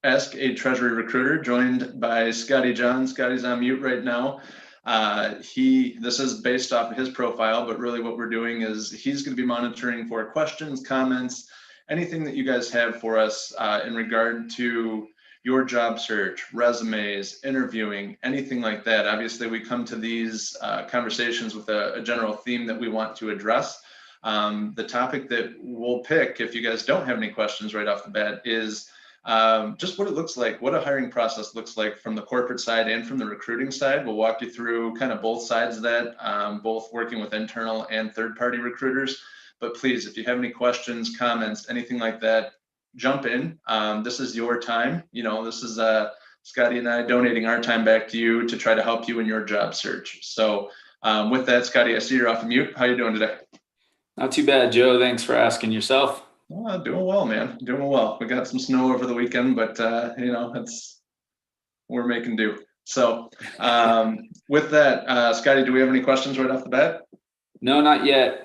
Ask a Treasury Recruiter, joined by Scotty John. Scotty's on mute right now. This is based off of his profile, but really what we're doing is he's going to be monitoring for questions, comments, anything that you guys have for us in regard to your job search, resumes, interviewing, anything like that. Obviously, we come to these conversations with a general theme that we want to address. The topic that we'll pick, if you guys don't have any questions right off the bat, is just what it looks like, what a hiring process looks like from the corporate side and from the recruiting side. We'll walk you through kind of both sides of that, both working with internal and third-party recruiters. But please, if you have any questions, comments, anything like that, jump in. This is your time. This is Scotty and I donating our time back to you to try to help you in your job search. So with that, Scotty, I see you're off mute. How you doing today? Not too bad, Joe. Thanks for asking. Yourself? Doing well, man. Doing well. We got some snow over the weekend, but we're making do. So with that, Scotty, do we have any questions right off the bat? No, not yet.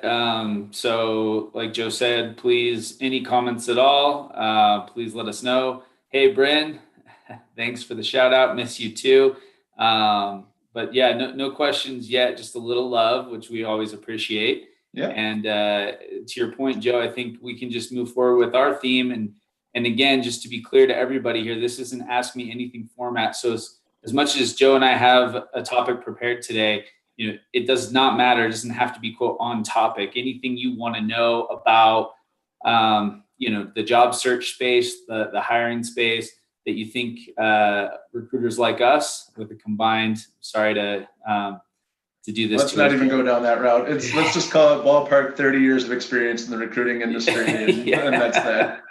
So like Joe said, please, any comments at all, please let us know. Hey, Bryn, thanks for the shout out. Miss you too. But yeah, no questions yet. Just a little love, which we always appreciate. Yeah. And to your point, Joe, I think we can just move forward with our theme. And again, just to be clear to everybody here, this isn't Ask Me Anything format. So as much as Joe and I have a topic prepared today, it does not matter. It doesn't have to be quote on topic. Anything you want to know about, the job search space, the hiring space that you think recruiters like us with a combined, sorry to do this. Let's not even go down that route. Let's just call it ballpark 30 years of experience in the recruiting industry. And that's that.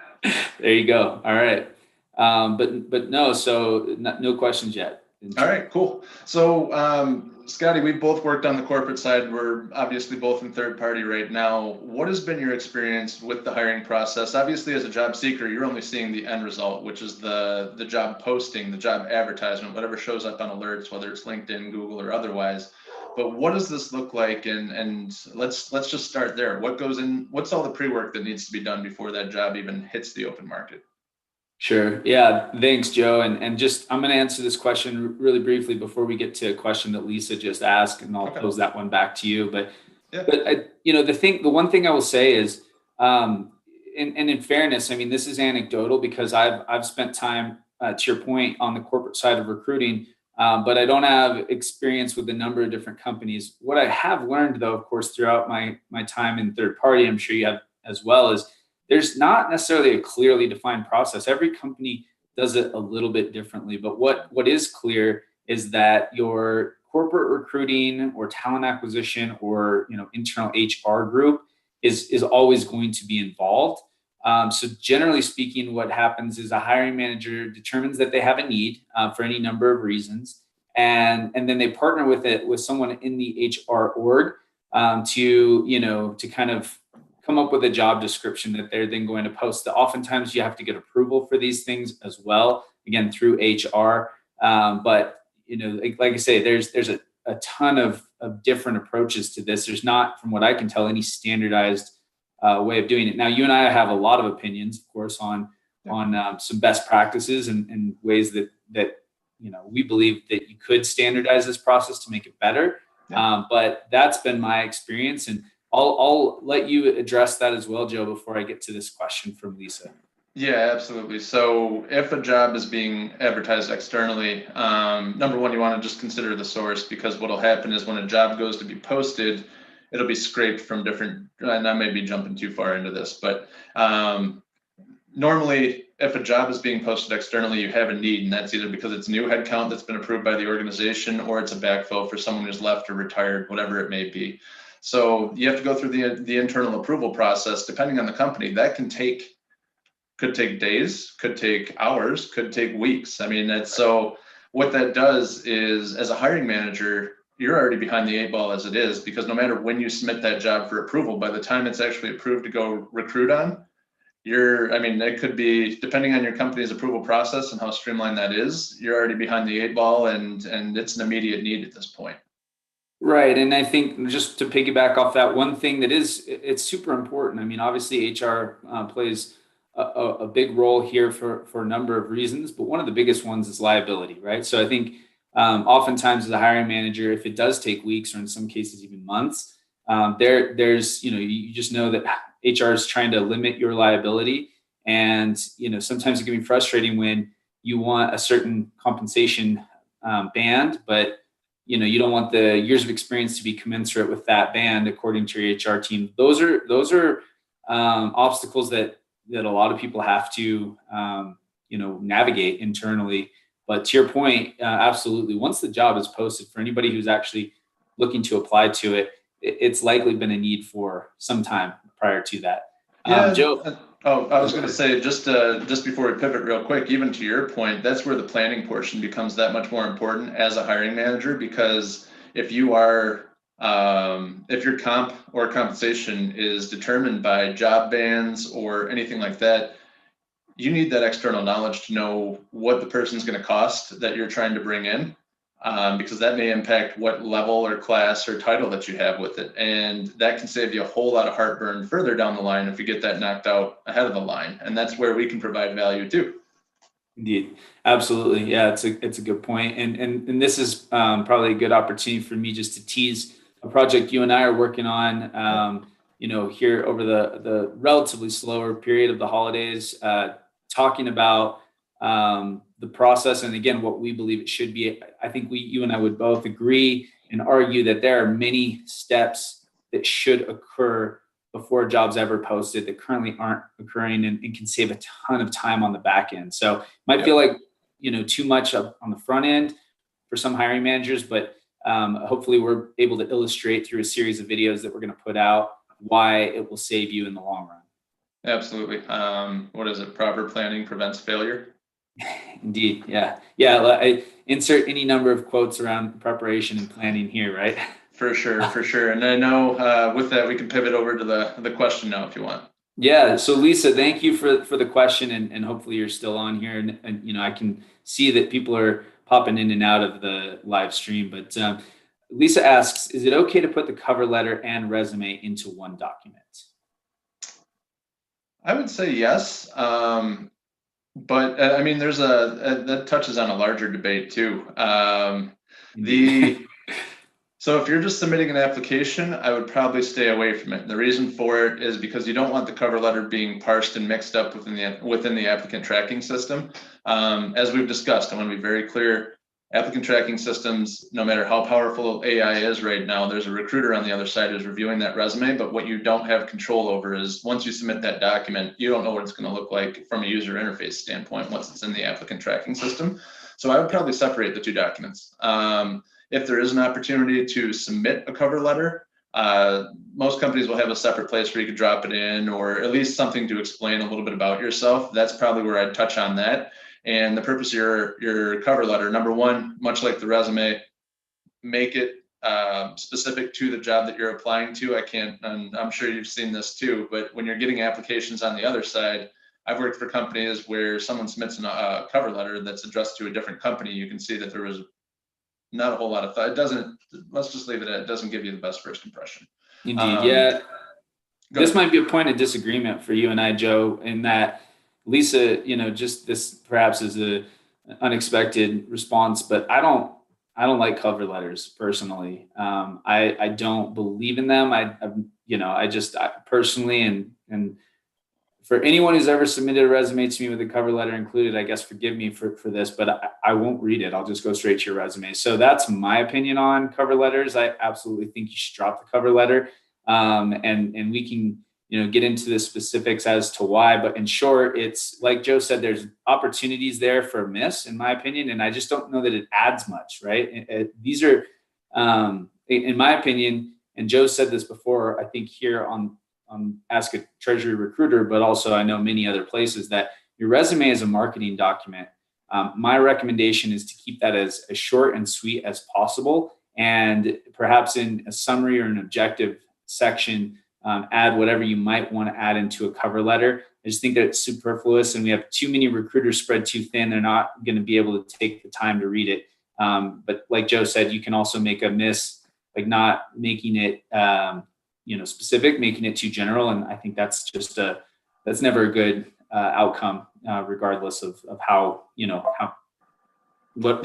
There you go. All right. But no, so no questions yet. All right, cool. So, Scotty, we've both worked on the corporate side. We're obviously both in third party right now. What has been your experience with the hiring process? Obviously, as a job seeker, you're only seeing the end result, which is the job posting, the job advertisement, whatever shows up on alerts, whether it's LinkedIn, Google, or otherwise. But what does this look like? And let's just start there. What goes in? What's all the pre-work that needs to be done before that job even hits the open market? Sure. Yeah. Thanks, Joe. And just, I'm going to answer this question really briefly before we get to a question that Lisa just asked, and I'll pose that one back to you. But the one thing I will say is, and in fairness, I mean, this is anecdotal because I've spent time, to your point, on the corporate side of recruiting, but I don't have experience with a number of different companies. What I have learned, though, of course, throughout my time in third party, I'm sure you have as well, is there's not necessarily a clearly defined process. Every company does it a little bit differently. But what is clear is that your corporate recruiting or talent acquisition or internal HR group is always going to be involved. So generally speaking, what happens is a hiring manager determines that they have a need for any number of reasons, and then they partner with someone in the HR org to kind of come up with a job description that they're then going to post. Oftentimes you have to get approval for these things as well, again, through HR. But, like I say, there's a ton of different approaches to this. There's not, from what I can tell, any standardized way of doing it. Now, you and I have a lot of opinions, of course, on some best practices and ways that we believe that you could standardize this process to make it better. Yeah. But that's been my experience, and I'll let you address that as well, Joe, before I get to this question from Lisa. Yeah, absolutely. So if a job is being advertised externally, number one, you want to just consider the source, because what will happen is when a job goes to be posted, it'll be scraped from different, and I may be jumping too far into this, but normally if a job is being posted externally, you have a need, and that's either because it's new headcount that's been approved by the organization, or it's a backfill for someone who's left or retired, whatever it may be. So you have to go through the internal approval process. Depending on the company, that could take days, could take hours, could take weeks. I mean, so what that does is, as a hiring manager, you're already behind the eight ball as it is, because no matter when you submit that job for approval, by the time it's actually approved to go recruit on, it could be, depending on your company's approval process and how streamlined that is, you're already behind the eight ball, and it's an immediate need at this point. Right. And I think, just to piggyback off that, one thing that it's super important. I mean, obviously HR plays a big role here for a number of reasons, but one of the biggest ones is liability, right? So I think oftentimes as a hiring manager, if it does take weeks or in some cases even months, there's, you just know that HR is trying to limit your liability. And, sometimes it can be frustrating when you want a certain compensation band, but you don't want the years of experience to be commensurate with that band according to your HR team. Those are obstacles that a lot of people have to navigate internally. But to your point, absolutely, once the job is posted, for anybody who's actually looking to apply to it, it's likely been a need for some time prior to that. Yeah, Joe. I was going to say, just before we pivot real quick, even to your point, that's where the planning portion becomes that much more important as a hiring manager, because if you are if your comp or compensation is determined by job bands or anything like that, you need that external knowledge to know what the person's going to cost that you're trying to bring in, because that may impact what level or class or title that you have with it. And that can save you a whole lot of heartburn further down the line if you get that knocked out ahead of the line. And that's where we can provide value too. Indeed. Absolutely. Yeah, it's a good point. And this is probably a good opportunity for me just to tease a project you and I are working on, here over the relatively slower period of the holidays, talking about the process and again what we believe it should be. I think you and I would both agree and argue that there are many steps that should occur before a job's ever posted that currently aren't occurring and can save a ton of time on the back end. So it might feel like too much up on the front end for some hiring managers, but hopefully we're able to illustrate through a series of videos that we're going to put out why it will save you in the long run. Absolutely. What is it? Proper planning prevents failure. Indeed. Yeah. I insert any number of quotes around preparation and planning here, right? For sure. And I know with that, we can pivot over to the question now if you want. Yeah. So Lisa, thank you for the question, and hopefully you're still on here, and I can see that people are popping in and out of the live stream. But Lisa asks, is it okay to put the cover letter and resume into one document? I would say yes. But I mean, there's that touches on a larger debate too. So if you're just submitting an application, I would probably stay away from it. The reason for it is because you don't want the cover letter being parsed and mixed up within the applicant tracking system. As we've discussed, I want to be very clear, applicant tracking systems, no matter how powerful AI is right now, there's a recruiter on the other side who's reviewing that resume, but what you don't have control over is once you submit that document, you don't know what it's going to look like from a user interface standpoint once it's in the applicant tracking system. So I would probably separate the two documents. If there is an opportunity to submit a cover letter, most companies will have a separate place where you could drop it in, or at least something to explain a little bit about yourself. That's probably where I'd touch on that. And the purpose of your cover letter, number one, much like the resume, make it specific to the job that you're applying to. And I'm sure you've seen this too, but when you're getting applications on the other side, I've worked for companies where someone submits a cover letter that's addressed to a different company. You can see that there was not a whole lot of thought. Let's just leave it at, it doesn't give you the best first impression. Indeed. Yeah. This might be a point of disagreement for you and I, Joe, in that Lisa, just this perhaps is an unexpected response, but I don't like cover letters personally. I don't believe in them. I personally, and for anyone who's ever submitted a resume to me with a cover letter included, I guess forgive me for this, but I won't read it. I'll just go straight to your resume. So that's my opinion on cover letters. I absolutely think you should drop the cover letter, and we can get into the specifics as to why. But in short, it's like Joe said, there's opportunities there for a miss, in my opinion, and I just don't know that it adds much, right? These are, in my opinion, and Joe said this before, I think here on Ask a Treasury Recruiter, but also I know many other places, that your resume is a marketing document. My recommendation is to keep that as short and sweet as possible, and perhaps in a summary or an objective section, add whatever you might want to add into a cover letter. I just think that it's superfluous, and we have too many recruiters spread too thin. They're not going to be able to take the time to read it. But like Joe said, you can also make a miss, like not making it specific, making it too general. And I think that's just that's never a good outcome, regardless of how, what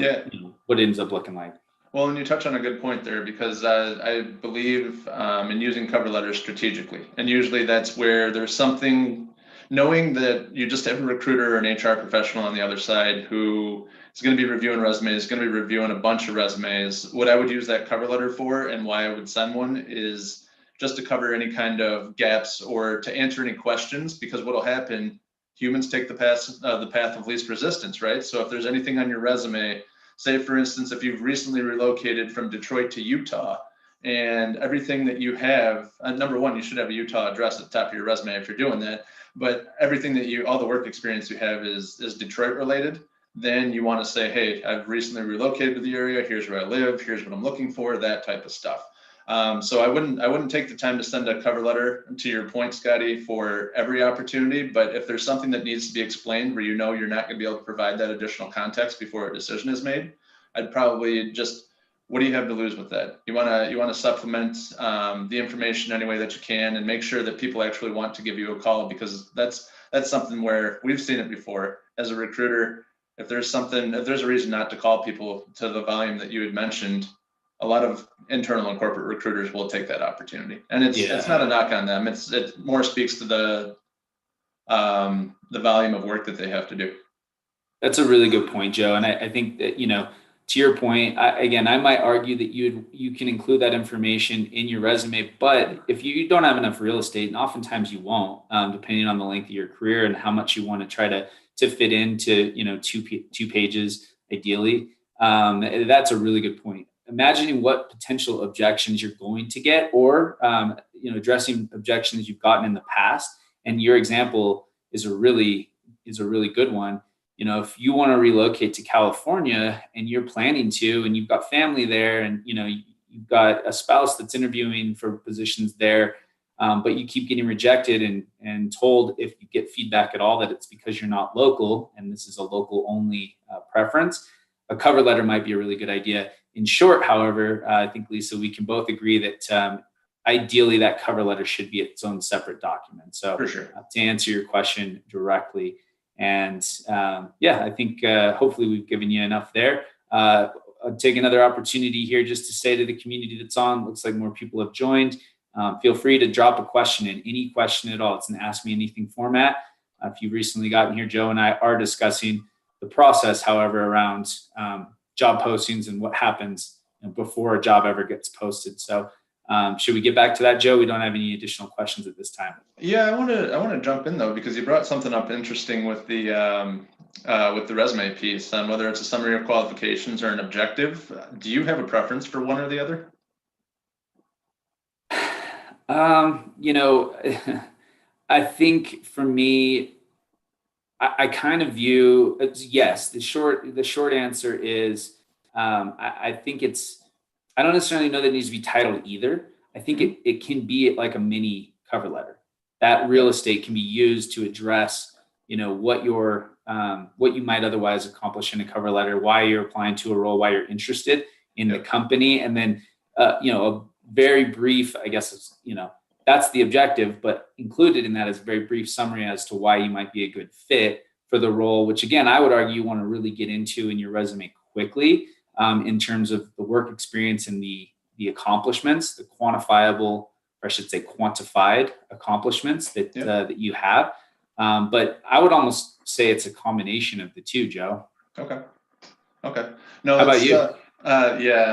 ends up looking like. Well, and you touch on a good point there, because I believe in using cover letters strategically. And usually that's where there's something, knowing that you just have a recruiter or an HR professional on the other side who is going to be reviewing resumes, going to be reviewing a bunch of resumes. What I would use that cover letter for, and why I would send one, is just to cover any kind of gaps or to answer any questions, because what will happen, humans take the path of least resistance, right? So if there's anything on your resume, say for instance, if you've recently relocated from Detroit to Utah, and everything that you have, number one, you should have a Utah address at the top of your resume if you're doing that, but everything that all the work experience you have is Detroit related, then you want to say, hey, I've recently relocated to the area, here's where I live, here's what I'm looking for, that type of stuff. So I wouldn't take the time to send a cover letter, to your point, Scotty, for every opportunity. But if there's something that needs to be explained where you're not going to be able to provide that additional context before a decision is made, I'd probably just, what do you have to lose with that? You want to supplement the information any way that you can, and make sure that people actually want to give you a call, because that's something where we've seen it before as a recruiter. If there's a reason not to call people to the volume that you had mentioned, a lot of internal and corporate recruiters will take that opportunity, and it's not a knock on them. It more speaks to the volume of work that they have to do. That's a really good point, Joe. And I think that, to your point, I might argue that you can include that information in your resume, but if you don't have enough real estate, and oftentimes you won't, depending on the length of your career and how much you want to try to fit into, two pages ideally. That's a really good point. Imagining what potential objections you're going to get, or addressing objections you've gotten in the past. And your example is a really good one. If you want to relocate to California and you're planning to, and you've got family there, and you've got a spouse that's interviewing for positions there, but you keep getting rejected and told, if you get feedback at all, that it's because you're not local and this is a local only preference, a cover letter might be a really good idea. In short, however, I think, Lisa, we can both agree that ideally that cover letter should be its own separate document. So for sure. To answer your question directly, and I think hopefully we've given you enough there. I'll take another opportunity here just to say to the community that's on, looks like more people have joined. Feel free to drop a question in, any question at all. It's an Ask Me Anything format. If you've recently gotten here, Joe and I are discussing the process, however, around job postings and what happens before a job ever gets posted. So should we get back to that, Joe? We don't have any additional questions at this time. Yeah, I want to jump in though, because you brought something up interesting with the resume piece on whether it's a summary of qualifications or an objective. Do you have a preference for one or the other? I think for me, I kind of view, yes, the short answer is, I think I don't necessarily know that it needs to be titled either. I think it can be like a mini cover letter. That real estate can be used to address, what you might otherwise accomplish in a cover letter, why you're applying to a role, why you're interested in the company. And then, a very brief, I guess, that's the objective, but included in that is a very brief summary as to why you might be a good fit for the role, which again, I would argue you want to really get into in your resume quickly, in terms of the work experience and the accomplishments, the quantifiable, or I should say quantified accomplishments that you have. But I would almost say it's a combination of the two, Joe. Okay. No, how about you?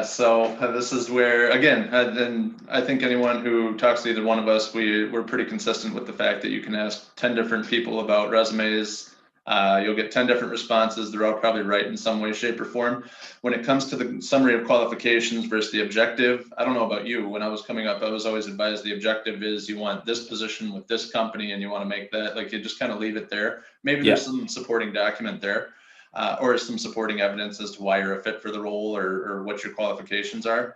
So this is where, again, and I think anyone who talks to either one of us, we're pretty consistent with the fact that you can ask 10 different people about resumes. You'll get 10 different responses. They're all probably right in some way, shape, or form. When it comes to the summary of qualifications versus the objective, I don't know about you. When I was coming up, I was always advised the objective is you want this position with this company and you want to make that, like, you just kind of leave it there. Maybe there's some supporting document there. Or some supporting evidence as to why you're a fit for the role, or what your qualifications are.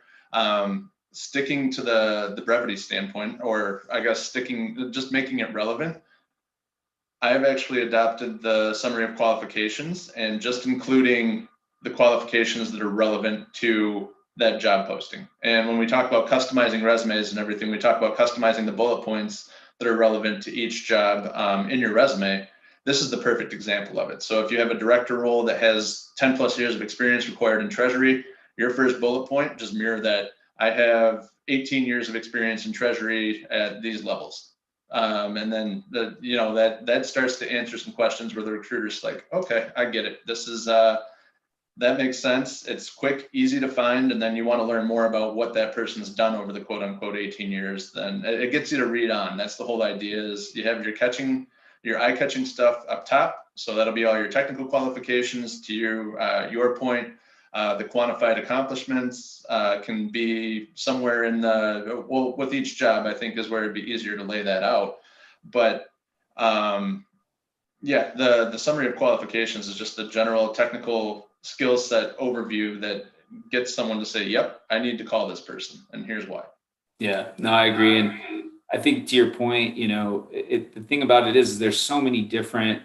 Sticking to the brevity standpoint, or I guess just making it relevant. I have actually adopted the summary of qualifications and just including the qualifications that are relevant to that job posting. And when we talk about customizing resumes and everything, we talk about customizing the bullet points that are relevant to each job in your resume. this is the perfect example of it. So if you have a director role that has 10 plus years of experience required in treasury, your first bullet point, just mirror that. I have 18 years of experience in treasury at these levels. And then that starts to answer some questions where the recruiter's like, okay, I get it. This is, that makes sense. It's quick, easy to find. And then you want to learn more about what that person's done over the quote unquote 18 years. Then it gets you to read on. That's the whole idea, is you have your eye-catching stuff up top. So that'll be all your technical qualifications. To your point, the quantified accomplishments can be somewhere in with each job, I think, is where it'd be easier to lay that out. But yeah, the summary of qualifications is just the general technical skill set overview that gets someone to say, yep, I need to call this person, and here's why. Yeah, no, I agree. And I think to your point, the thing about it is there's so many different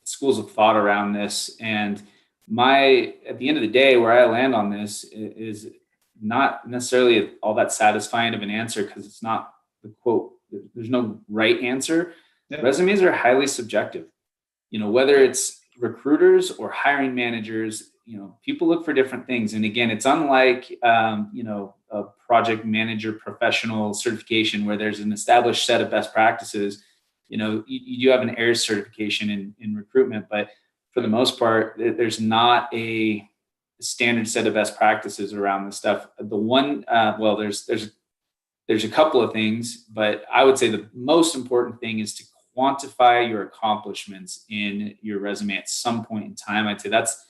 schools of thought around this. And at the end of the day, where I land on this is not necessarily all that satisfying of an answer, because it's not the quote, there's no right answer. Yeah. Resumes are highly subjective. Whether it's recruiters or hiring managers, people look for different things. And again, it's unlike, a project manager professional certification where there's an established set of best practices. You do have an AIRS certification in recruitment, but for the most part, there's not a standard set of best practices around this stuff. The one, there's a couple of things, but I would say the most important thing is to quantify your accomplishments in your resume at some point in time. I'd say that's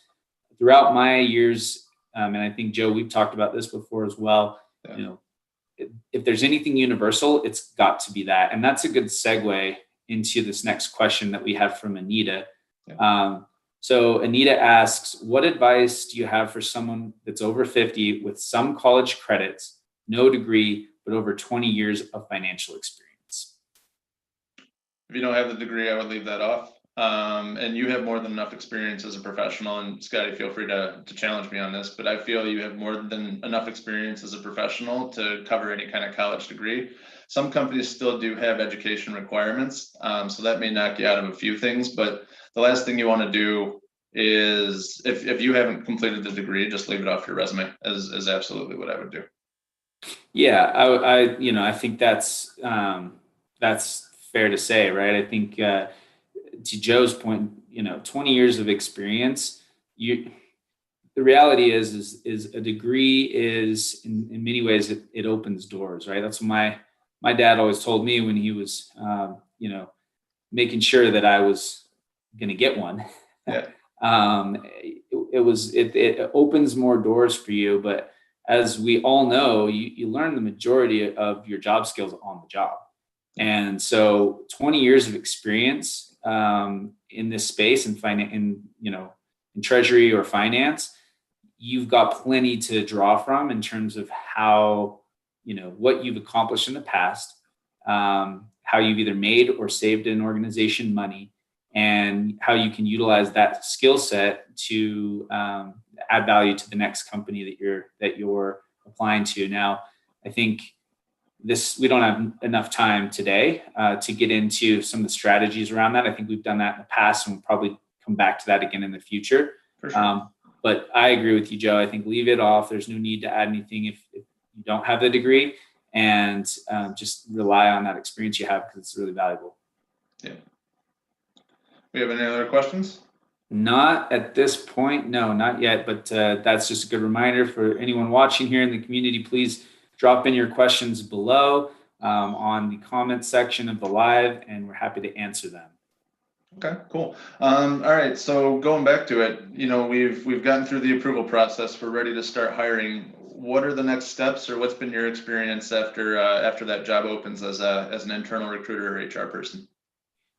throughout my years. And I think, Joe, we've talked about this before as well. Yeah. If there's anything universal, it's got to be that. And that's a good segue into this next question that we have from Anita. Yeah. So Anita asks, what advice do you have for someone that's over 50 with some college credits, no degree, but over 20 years of financial experience? If you don't have the degree, I would leave that off. And you have more than enough experience as a professional, and Scotty, feel free to challenge me on this, but I feel you have more than enough experience as a professional to cover any kind of college degree. Some companies still do have education requirements, so that may knock you out of a few things, but the last thing you want to do is, if you haven't completed the degree, just leave it off your resume, is absolutely what I would do. Yeah, I think that's fair to say, right? I think to Joe's point, 20 years of experience, the reality is a degree is in many ways it opens doors, right? That's what my dad always told me when he was making sure that I was going to get one. Yeah. It opens more doors for you, but as we all know, you learn the majority of your job skills on the job. And so 20 years of experience in this space in treasury or finance, you've got plenty to draw from in terms of how, what you've accomplished in the past, how you've either made or saved an organization money, and how you can utilize that skill set to add value to the next company that you're applying to. Now, I think we don't have enough time today to get into some of the strategies around that. I think we've done that in the past, and we'll probably come back to that again in the future. For sure. But I agree with you, Joe. I think leave it off. There's no need to add anything if you don't have the degree, and just rely on that experience you have, because it's really valuable. Yeah. We have any other questions? Not at this point. No, not yet. But that's just a good reminder for anyone watching here in the community. Please drop in your questions below on the comment section of the live, and we're happy to answer them. Okay, cool. All right, so going back to it, we've gotten through the approval process. We're ready to start hiring. What are the next steps, or what's been your experience after that job opens as an internal recruiter or HR person?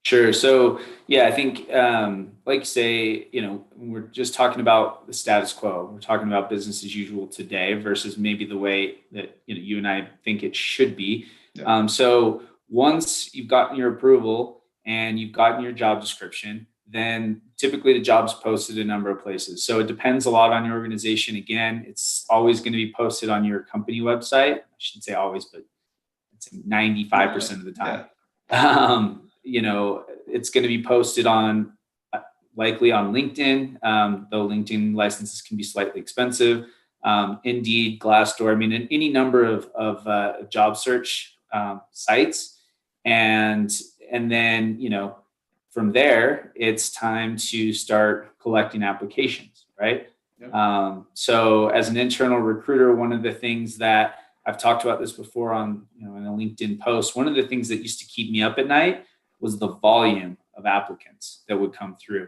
Sure. So yeah, I think like you say, we're just talking about the status quo. We're talking about business as usual today versus maybe the way that you and I think it should be. Yeah. So once you've gotten your approval and you've gotten your job description, then typically the job's posted a number of places. So it depends a lot on your organization. Again, it's always going to be posted on your company website. I shouldn't say always, but it's 95% of the time. Yeah. it's going to be posted on likely on LinkedIn, though LinkedIn licenses can be slightly expensive. Indeed, Glassdoor, I mean, in any number of job search sites. And then, from there, it's time to start collecting applications, right? Yep. So as an internal recruiter, one of the things that I've talked about this before on, in a LinkedIn post, one of the things that used to keep me up at night was the volume of applicants that would come through.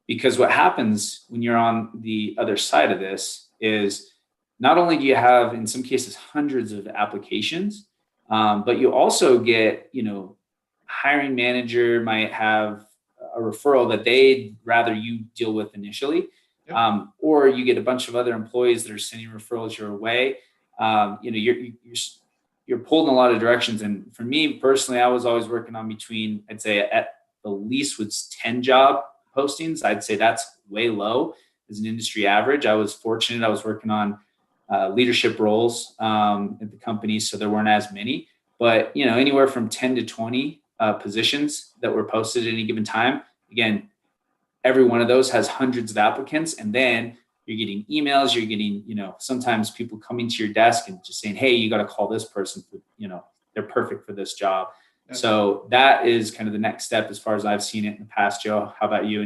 Because what happens when you're on the other side of this is not only do you have, in some cases, hundreds of applications, but you also get, hiring manager might have a referral that they'd rather you deal with initially. Yep. Or you get a bunch of other employees that are sending referrals your way. You're pulled in a lot of directions. And for me personally, I was always working on between, I'd say at the least was 10 job postings. I'd say that's way low as an industry average. I was fortunate. I was working on leadership roles at the company, so there weren't as many. But anywhere from 10 to 20 positions that were posted at any given time. Again, every one of those has hundreds of applicants, and then you're getting emails. You're getting sometimes people coming to your desk and just saying, "Hey, you got to call this person. They're perfect for this job." Yeah. So that is kind of the next step as far as I've seen it in the past. Joe, how about you?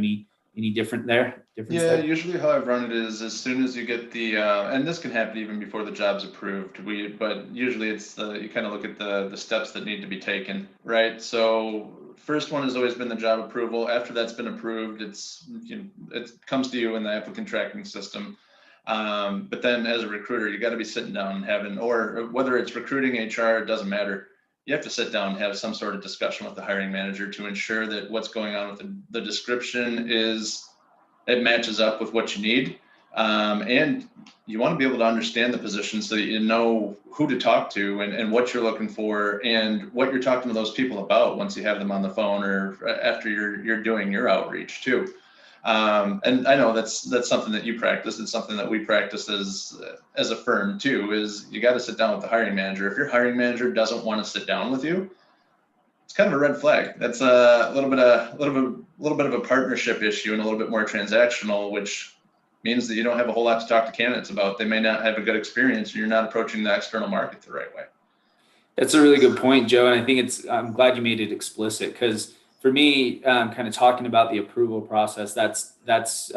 Any different there? Yeah, usually how I've run it is as soon as you get the, and this can happen even before the job's approved, but usually it's you kind of look at the steps that need to be taken, right? So first one has always been the job approval. After that's been approved, it comes to you in the applicant tracking system. But then as a recruiter, you got to be sitting down and having, or whether it's recruiting, HR, it doesn't matter. You have to sit down and have some sort of discussion with the hiring manager to ensure that what's going on with the description it matches up with what you need. And you want to be able to understand the position so that you know who to talk to and what you're looking for and what you're talking to those people about once you have them on the phone or after you're doing your outreach too. And I know that's something that you practice. It's something that we practice as a firm too, is you got to sit down with the hiring manager. If your hiring manager doesn't want to sit down with you, it's kind of a red flag. That's a little bit of a partnership issue and a little bit more transactional, which means that you don't have a whole lot to talk to candidates about. They may not have a good experience and you're not approaching the external market the right way. That's a really good point, Joe. And I think I'm glad you made it explicit, because for me, kind of talking about the approval process, that's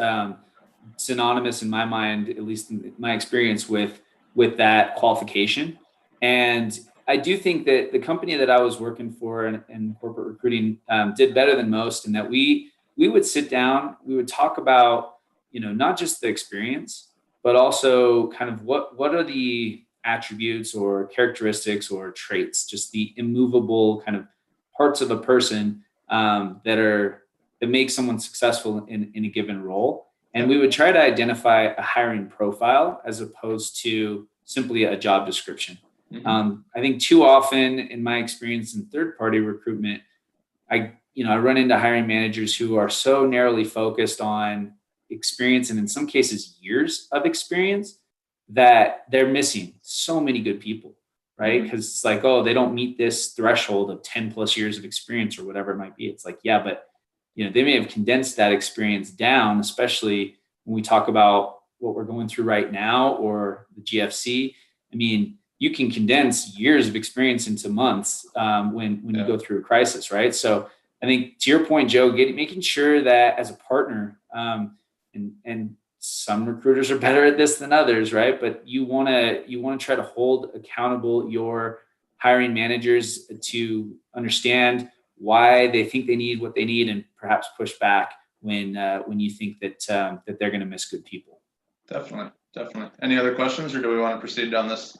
synonymous in my mind, at least in my experience, with that qualification. And I do think that the company that I was working for in corporate recruiting did better than most, in that we would sit down, we would talk about, not just the experience, but also kind of what are the attributes or characteristics or traits, just the immovable kind of parts of a person that make someone successful in a given role. And we would try to identify a hiring profile as opposed to simply a job description. Mm-hmm. I think too often in my experience in third-party recruitment, I run into hiring managers who are so narrowly focused on experience, and in some cases years of experience, that they're missing so many good people, right? Because it's like, oh, they don't meet this threshold of 10 plus years of experience or whatever it might be. It's like, yeah, but they may have condensed that experience down, especially when we talk about what we're going through right now or the GFC. I mean, you can condense years of experience into months when you go through a crisis, right? So I think to your point, Joe, making sure that as a partner, and some recruiters are better at this than others, right? But you want to try to hold accountable your hiring managers to understand why they think they need what they need, and perhaps push back when you think that they're going to miss good people. Definitely. Any other questions, or do we want to proceed down this?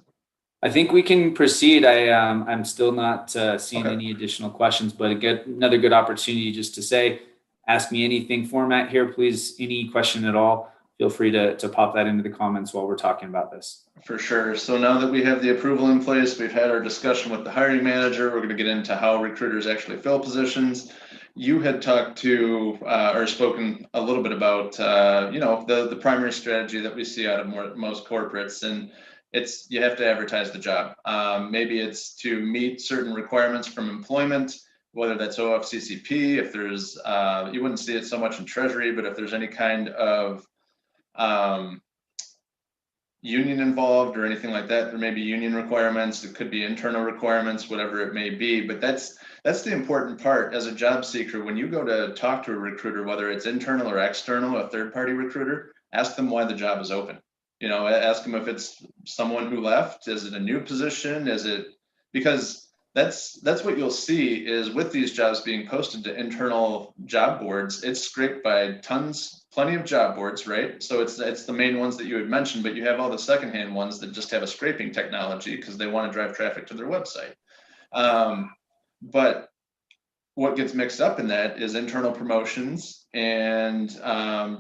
I think we can proceed. I'm still not seeing any additional questions, but another good opportunity just to say, ask me anything format here, please. Any question at all, feel free to pop that into the comments while we're talking about this. For sure. So now that we have the approval in place, we've had our discussion with the hiring manager, we're going to get into how recruiters actually fill positions. You had talked to or spoken a little bit about the primary strategy that we see out of most corporates, and it's you have to advertise the job. Maybe it's to meet certain requirements from employment, whether that's OFCCP, if there's, you wouldn't see it so much in Treasury, but if there's any kind of union involved or anything like that, there may be union requirements. It could be internal requirements, whatever it may be. But that's the important part as a job seeker. When you go to talk to a recruiter, whether it's internal or external, a third-party recruiter, ask them why the job is open. You know, ask them if it's someone who left. Is it a new position? Is it, because that's what you'll see is with these jobs being posted to internal job boards, it's scraped by plenty of job boards, right? So it's the main ones that you had mentioned, but you have all the secondhand ones that just have a scraping technology because they want to drive traffic to their website. But what gets mixed up in that is internal promotions and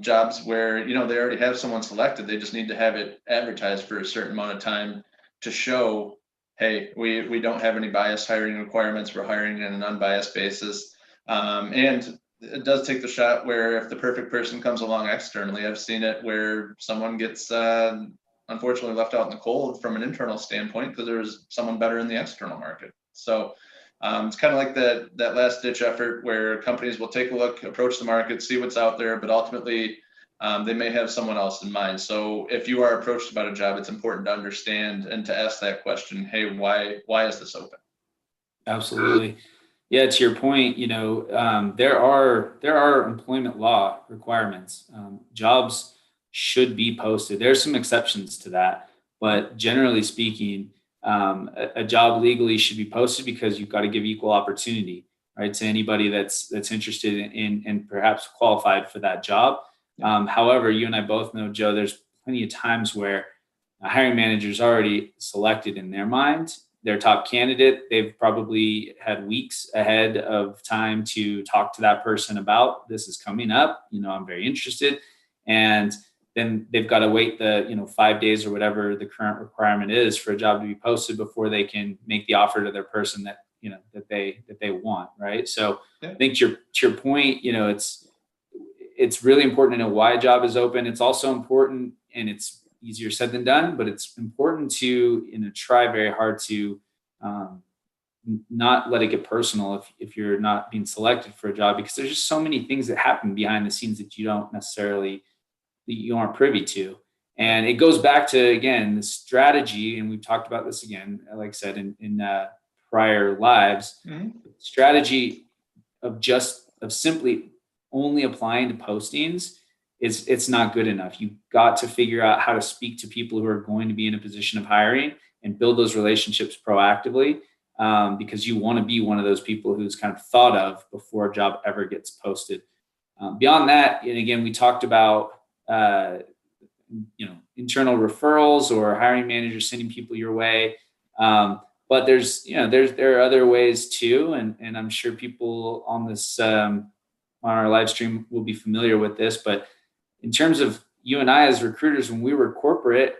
jobs where, you know, they already have someone selected. They just need to have it advertised for a certain amount of time to show, hey, we don't have any bias hiring requirements. We're hiring on an unbiased basis. And it does take the shot where if the perfect person comes along externally, I've seen it where someone gets unfortunately left out in the cold from an internal standpoint because there's someone better in the external market. So it's kind of like that last ditch effort where companies will take a look, approach the market, see what's out there, but ultimately they may have someone else in mind. So if you are approached about a job, it's important to understand and to ask that question, hey, why is this open? Absolutely. Yeah, to your point, you know, there are employment law requirements. Jobs should be posted. There's some exceptions to that, but generally speaking, a job legally should be posted because you've got to give equal opportunity, right, to anybody that's interested in and perhaps qualified for that job. However, you and I both know, Joe, there's plenty of times where a hiring manager's already selected in their mind their top candidate. They've probably had weeks ahead of time to talk to that person about this is coming up. You know, I'm very interested. And then they've got to wait the 5 days or whatever the current requirement is for a job to be posted before they can make the offer to their person that they want, right? So I think to your point, it's really important to know why a job is open. It's also important, and it's easier said than done, but it's important to try very hard to not let it get personal if you're not being selected for a job, because there's just so many things that happen behind the scenes that you aren't privy to. And it goes back to, again, the strategy, and we've talked about this again, like I said, in prior lives, strategy of simply only applying to postings it's not good enough. You've got to figure out how to speak to people who are going to be in a position of hiring and build those relationships proactively, because you want to be one of those people who's kind of thought of before a job ever gets posted. Beyond that, and again, we talked about internal referrals or hiring managers sending people your way. But there are other ways too, and I'm sure people on this on our live stream will be familiar with this. But in terms of you and I as recruiters, when we were corporate,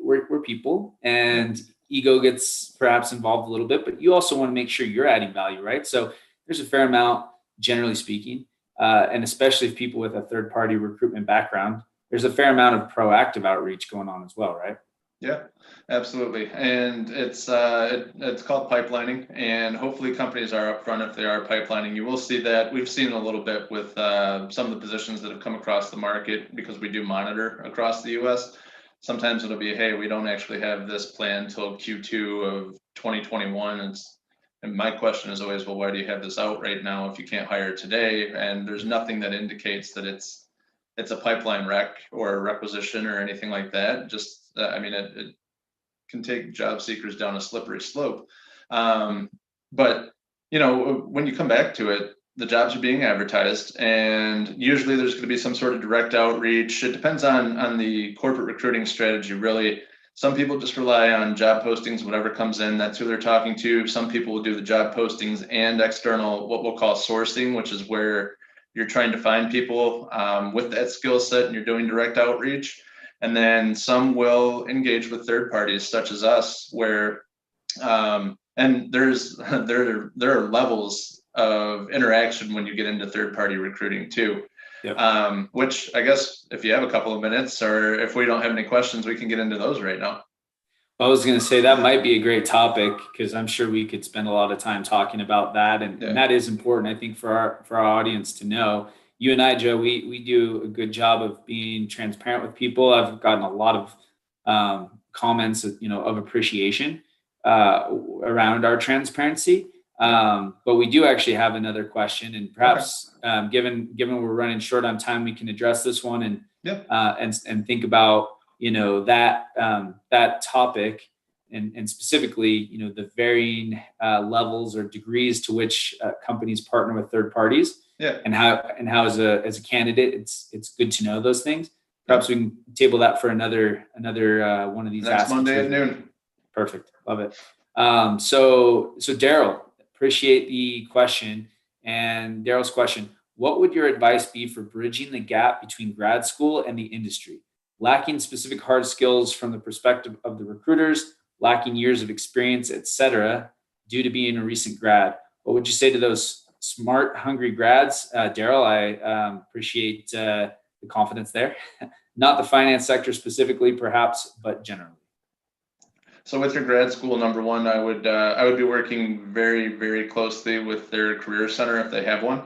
we're people, and ego gets perhaps involved a little bit, but you also want to make sure you're adding value, right? So there's a fair amount, generally speaking, and especially if people with a third-party recruitment background, there's a fair amount of proactive outreach going on as well, right? Yeah, absolutely. And it's called pipelining, and hopefully companies are upfront if they are pipelining. You will see that. We've seen a little bit with some of the positions that have come across the market because we do monitor across the US. Sometimes it'll be, hey, we don't actually have this plan until Q2 of 2021. And my question is always, well, why do you have this out right now if you can't hire today? And there's nothing that indicates that it's a pipeline rec or a requisition or anything like that. Just it can take job seekers down a slippery slope. But when you come back to it, the jobs are being advertised, and usually there's going to be some sort of direct outreach. It depends on the corporate recruiting strategy, really. Some people just rely on job postings, whatever comes in, that's who they're talking to. Some people will do the job postings and external, what we'll call sourcing, which is where you're trying to find people with that skill set and you're doing direct outreach. And then some will engage with third parties such as us, where and there are levels of interaction when you get into third party recruiting too. Yep. Which I guess if you have a couple of minutes, or if we don't have any questions, we can get into those right now. I was going to say that might be a great topic, because I'm sure we could spend a lot of time talking about that. And that is important, I think, for our audience to know. You and I, Joe, we do a good job of being transparent with people. I've gotten a lot of comments, of appreciation around our transparency. But we do actually have another question, and perhaps given we're running short on time, we can address this one and think about that topic, and specifically the varying levels or degrees to which companies partner with third parties, and how as a candidate it's good to know those things. Perhaps we can table that for another one of these next Monday at noon. Perfect, love it. So Daryl, appreciate the question. And Daryl's question: what would your advice be for bridging the gap between grad school and the industry? Lacking specific hard skills from the perspective of the recruiters, lacking years of experience, etc., due to being a recent grad. What would you say to those smart, hungry grads? Daryl, I appreciate the confidence there. Not the finance sector specifically, perhaps, but generally. So with your grad school, number one, I would be working very, very closely with their career center if they have one.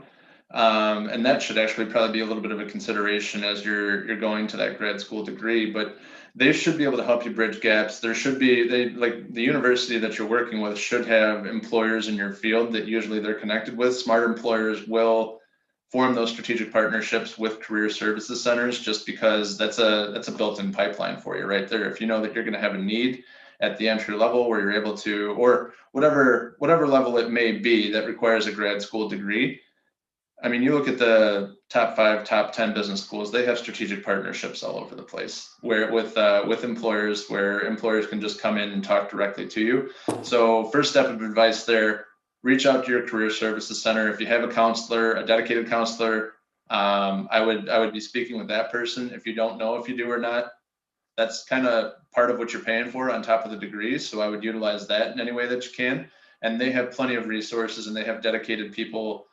And that should actually probably be a little bit of a consideration as you're going to that grad school degree, but they should be able to help you bridge gaps. There should be, like the university that you're working with should have employers in your field that usually they're connected with. Smart employers will form those strategic partnerships with career services centers, just because that's a built-in pipeline for you right there. If you know that you're going to have a need at the entry level where you're able to, or whatever level it may be that requires a grad school degree. I mean, you look at the top 5, top 10 business schools, they have strategic partnerships all over the place where with employers, where employers can just come in and talk directly to you. So first step of advice there, reach out to your career services center. If you have a counselor, a dedicated counselor, I would be speaking with that person. If you don't know if you do or not, that's kind of part of what you're paying for on top of the degrees. So I would utilize that in any way that you can. And they have plenty of resources, and they have dedicated people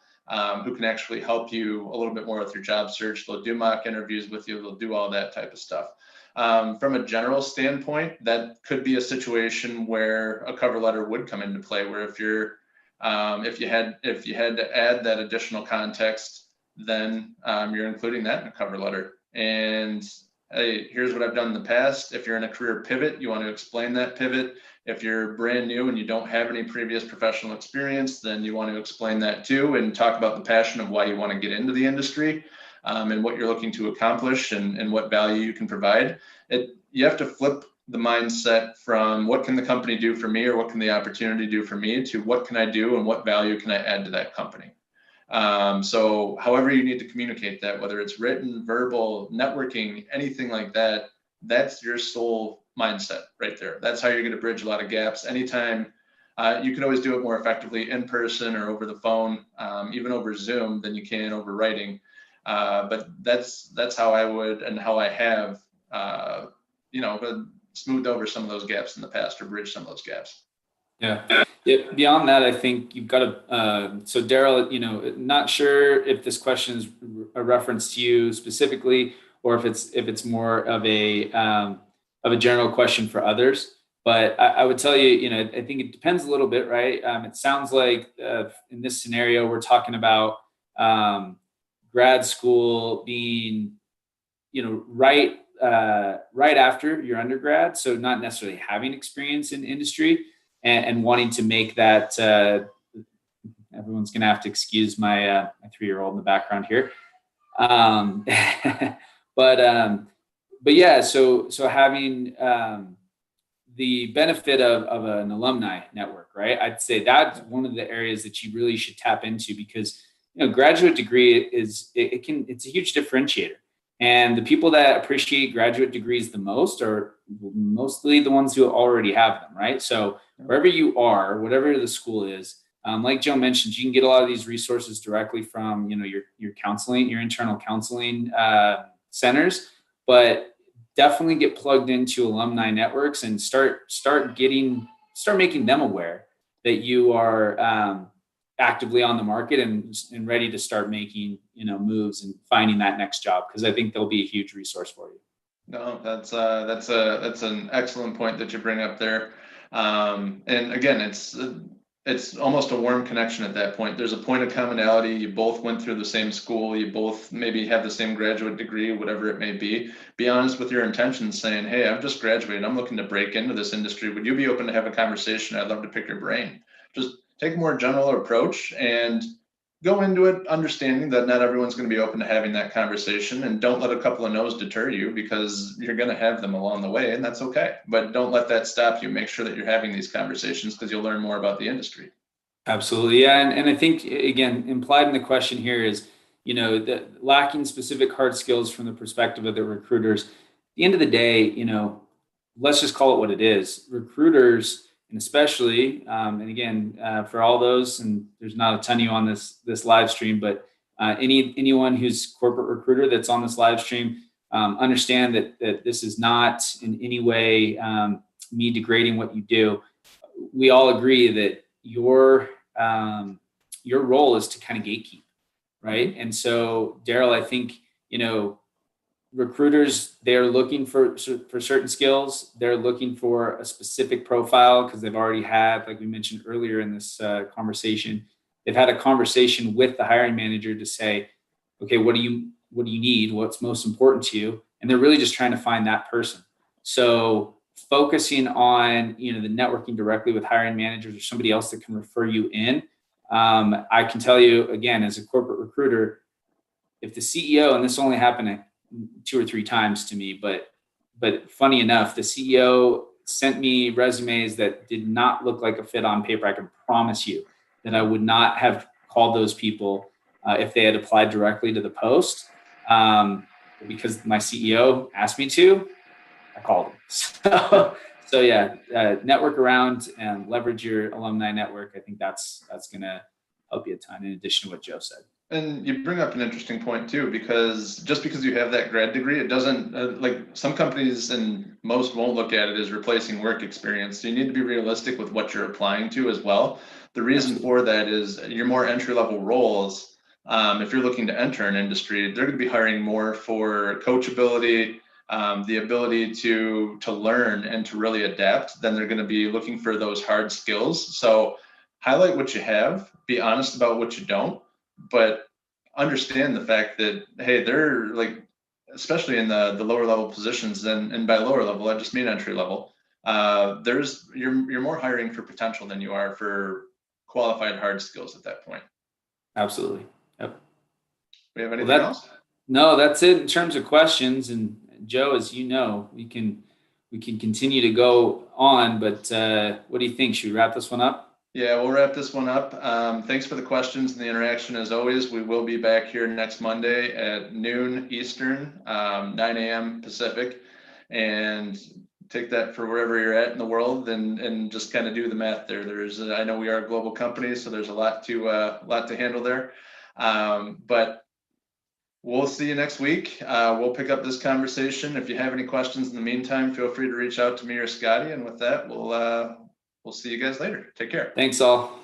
who can actually help you a little bit more with your job search. They'll do mock interviews with you. They'll do all that type of stuff. From a general standpoint, that could be a situation where a cover letter would come into play, where if you had to add that additional context, then you're including that in a cover letter. And hey, here's what I've done in the past. If you're in a career pivot, you want to explain that pivot. If you're brand new and you don't have any previous professional experience, then you want to explain that too, and talk about the passion of why you want to get into the industry, and what you're looking to accomplish, and what value you can provide. You have to flip the mindset from what can the company do for me, or what can the opportunity do for me, to what can I do and what value can I add to that company. So however you need to communicate that, whether it's written, verbal, networking, anything like that, that's your sole mindset right there. That's how you're going to bridge a lot of gaps. Anytime, you can always do it more effectively in person or over the phone, even over Zoom, than you can over writing. But that's how I would, and how I have, smoothed over some of those gaps in the past, or bridged some of those gaps. Yeah. Beyond that, I think you've got to. So Daryl, not sure if this question is a reference to you specifically, or if it's more of a general question for others. But I would tell you, I think it depends a little bit, right? It sounds like in this scenario, we're talking about grad school being, right after your undergrad, so not necessarily having experience in industry. And wanting to make that, everyone's going to have to excuse my 3-year-old in the background here. But yeah, so having the benefit of an alumni network, right? I'd say that's one of the areas that you really should tap into, because graduate degree it's a huge differentiator. And the people that appreciate graduate degrees the most are mostly the ones who already have them, right? So wherever you are, whatever the school is, like Joe mentioned, you can get a lot of these resources directly from, your counseling, your internal counseling centers, but definitely get plugged into alumni networks and start making them aware that you are actively on the market and ready to start making, moves and finding that next job, because I think they'll be a huge resource for you. No, that's an excellent point that you bring up there. And again, it's almost a warm connection at that point. There's a point of commonality. You both went through the same school. You both maybe have the same graduate degree, whatever it may be. Be honest with your intentions, saying, "Hey, I've just graduated. I'm looking to break into this industry. Would you be open to have a conversation? I'd love to pick your brain." Just take a more general approach and go into it understanding that not everyone's going to be open to having that conversation, and don't let a couple of no's deter you, because you're going to have them along the way, and that's okay. But don't let that stop you. Make sure that you're having these conversations, because you'll learn more about the industry. Absolutely. Yeah. And I think, again, implied in the question here is, the lacking specific hard skills from the perspective of the recruiters. At the end of the day, let's just call it what it is. Recruiters, and especially, and again, for all those, and there's not a ton of you on this live stream, but anyone who's corporate recruiter that's on this live stream, understand that this is not in any way me degrading what you do. We all agree that your role is to kind of gatekeep, right? And so, Daryl, I think recruiters, they're looking for certain skills. They're looking for a specific profile because they've already had, like we mentioned earlier in this conversation, they've had a conversation with the hiring manager to say, okay, what do you need? What's most important to you? And they're really just trying to find that person. So focusing on, the networking directly with hiring managers or somebody else that can refer you in. I can tell you, again, as a corporate recruiter, if the CEO, and this only happened 2 or 3 times to me, but funny enough, the CEO sent me resumes that did not look like a fit on paper. I can promise you that I would not have called those people if they had applied directly to the post. Because my CEO asked me to, I called them. So yeah, network around and leverage your alumni network. I think that's going to help you a ton, in addition to what Joe said. And you bring up an interesting point too, because just because you have that grad degree, it doesn't like some companies, and most won't look at it as replacing work experience. So you need to be realistic with what you're applying to as well. The reason for that is your more entry level roles. If you're looking to enter an industry, they're going to be hiring more for coachability, the ability to learn and to really adapt, than they're going to be looking for those hard skills. So highlight what you have, be honest about what you don't, but understand the fact that, hey, they're like, especially in the lower level positions, and by lower level, I just mean entry level. You're more hiring for potential than you are for qualified hard skills at that point. Absolutely. Yep. We have anything else? No, that's it in terms of questions. And Joe, as you know, we can continue to go on, but what do you think? Should we wrap this one up? Yeah, we'll wrap this one up. Thanks for the questions and the interaction as always. We will be back here next Monday at noon Eastern, 9 a.m. Pacific, and take that for wherever you're at in the world, and just kind of do the math there. I know we are a global company, so there's a lot to handle there. But we'll see you next week. We'll pick up this conversation. If you have any questions in the meantime, feel free to reach out to me or Scotty. And with that, we'll see you guys later. Take care. Thanks all.